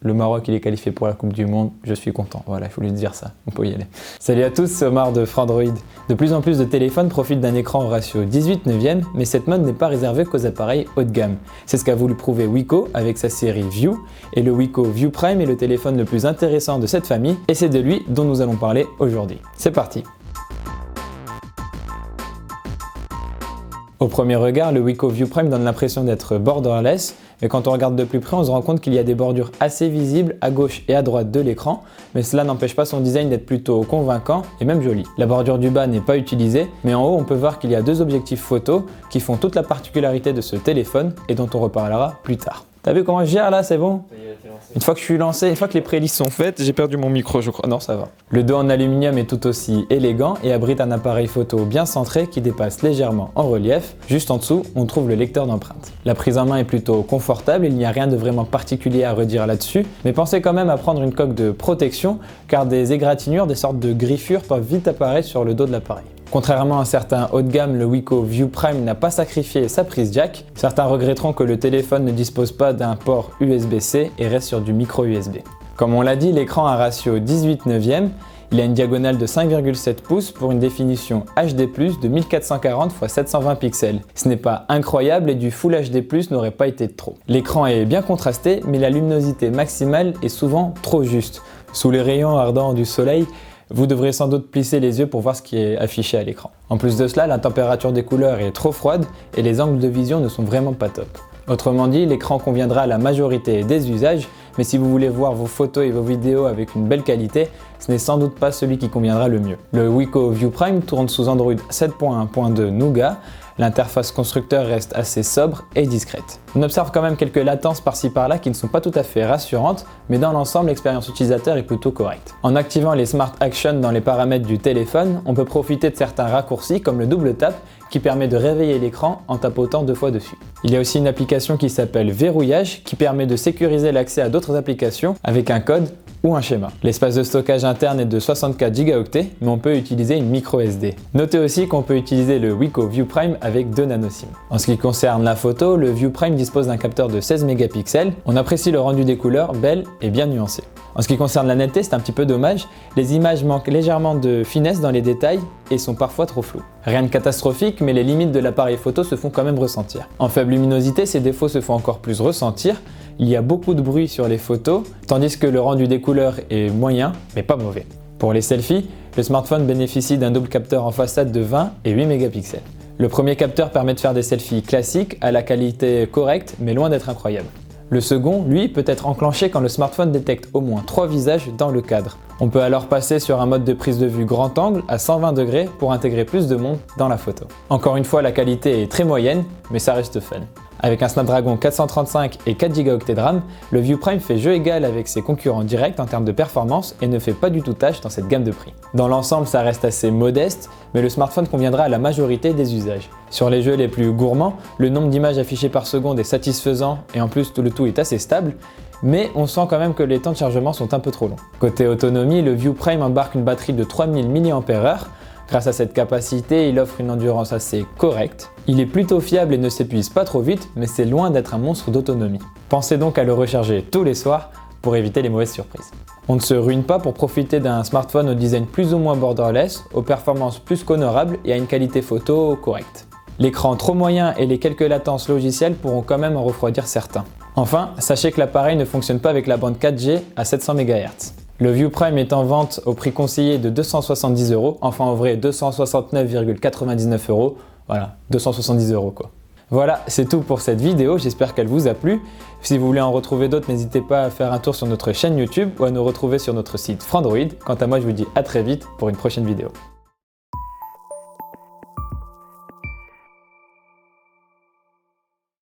le Maroc il est qualifié pour la Coupe du Monde, je suis content. Voilà, il faut lui dire ça, on peut y aller. Salut à tous, c'est Omar de Frandroid. De plus en plus de téléphones profitent d'un écran au ratio 18/9, mais cette mode n'est pas réservée qu'aux appareils haut de gamme. C'est ce qu'a voulu prouver Wiko avec sa série View, et le Wiko View Prime est le téléphone le plus intéressant de cette famille, et c'est de lui dont nous allons parler aujourd'hui. C'est parti! Au premier regard, le Wiko View Prime donne l'impression d'être borderless, mais quand on regarde de plus près, on se rend compte qu'il y a des bordures assez visibles à gauche et à droite de l'écran, mais cela n'empêche pas son design d'être plutôt convaincant et même joli. La bordure du bas n'est pas utilisée, mais en haut on peut voir qu'il y a deux objectifs photo qui font toute la particularité de ce téléphone et dont on reparlera plus tard. T'as vu comment je gère là, c'est bon? Une fois que je suis lancé, une fois que les prélistes sont faites, j'ai perdu mon micro je crois. Non, ça va. Le dos en aluminium est tout aussi élégant et abrite un appareil photo bien centré qui dépasse légèrement en relief. Juste en dessous, on trouve le lecteur d'empreintes. La prise en main est plutôt confortable, il n'y a rien de vraiment particulier à redire là-dessus, mais pensez quand même à prendre une coque de protection car des égratignures, des sortes de griffures peuvent vite apparaître sur le dos de l'appareil. Contrairement à certains haut de gamme, le Wiko View Prime n'a pas sacrifié sa prise jack. Certains regretteront que le téléphone ne dispose pas d'un port USB-C et reste sur du micro USB. Comme on l'a dit, l'écran a un ratio 18/9, il a une diagonale de 5,7 pouces pour une définition HD+, de 1440 x 720 pixels. Ce n'est pas incroyable et du Full HD+, n'aurait pas été de trop. L'écran est bien contrasté, mais la luminosité maximale est souvent trop juste. Sous les rayons ardents du soleil, vous devrez sans doute plisser les yeux pour voir ce qui est affiché à l'écran. En plus de cela, la température des couleurs est trop froide et les angles de vision ne sont vraiment pas top. Autrement dit, l'écran conviendra à la majorité des usages, mais si vous voulez voir vos photos et vos vidéos avec une belle qualité, ce n'est sans doute pas celui qui conviendra le mieux. Le Wiko View Prime tourne sous Android 7.1.2 Nougat. L'interface constructeur reste assez sobre et discrète. On observe quand même quelques latences par-ci par-là qui ne sont pas tout à fait rassurantes, mais dans l'ensemble, l'expérience utilisateur est plutôt correcte. En activant les Smart Action dans les paramètres du téléphone, on peut profiter de certains raccourcis comme le double tap qui permet de réveiller l'écran en tapotant 2 fois dessus. Il y a aussi une application qui s'appelle Verrouillage qui permet de sécuriser l'accès à d'autres applications avec un code ou un schéma. L'espace de stockage interne est de 64 Go, mais on peut utiliser une micro SD. Notez aussi qu'on peut utiliser le Wiko View Prime avec 2 nano SIM. En ce qui concerne la photo, le View Prime dispose d'un capteur de 16 mégapixels. On apprécie le rendu des couleurs belles et bien nuancées. En ce qui concerne la netteté, c'est un petit peu dommage. Les images manquent légèrement de finesse dans les détails et sont parfois trop floues. Rien de catastrophique, mais les limites de l'appareil photo se font quand même ressentir. En faible luminosité, ces défauts se font encore plus ressentir. Il y a beaucoup de bruit sur les photos, tandis que le rendu des couleurs est moyen, mais pas mauvais. Pour les selfies, le smartphone bénéficie d'un double capteur en façade de 20 et 8 mégapixels. Le premier capteur permet de faire des selfies classiques à la qualité correcte, mais loin d'être incroyable. Le second, lui, peut être enclenché quand le smartphone détecte au moins 3 visages dans le cadre. On peut alors passer sur un mode de prise de vue grand angle à 120 degrés pour intégrer plus de monde dans la photo. Encore une fois, la qualité est très moyenne, mais ça reste fun. Avec un Snapdragon 435 et 4 Go de RAM, le View Prime fait jeu égal avec ses concurrents directs en termes de performance et ne fait pas du tout tâche dans cette gamme de prix. Dans l'ensemble, ça reste assez modeste, mais le smartphone conviendra à la majorité des usages. Sur les jeux les plus gourmands, le nombre d'images affichées par seconde est satisfaisant et en plus le tout est assez stable, mais on sent quand même que les temps de chargement sont un peu trop longs. Côté autonomie, le View Prime embarque une batterie de 3000 mAh. Grâce à cette capacité, il offre une endurance assez correcte. Il est plutôt fiable et ne s'épuise pas trop vite, mais c'est loin d'être un monstre d'autonomie. Pensez donc à le recharger tous les soirs pour éviter les mauvaises surprises. On ne se ruine pas pour profiter d'un smartphone au design plus ou moins borderless, aux performances plus qu'honorables et à une qualité photo correcte. L'écran trop moyen et les quelques latences logicielles pourront quand même en refroidir certains. Enfin, sachez que l'appareil ne fonctionne pas avec la bande 4G à 700 MHz. Le View Prime est en vente au prix conseillé de 270 €, enfin en vrai 269,99 €. Voilà, 270 € quoi. Voilà, c'est tout pour cette vidéo, j'espère qu'elle vous a plu. Si vous voulez en retrouver d'autres, n'hésitez pas à faire un tour sur notre chaîne YouTube ou à nous retrouver sur notre site Frandroid. Quant à moi, je vous dis à très vite pour une prochaine vidéo.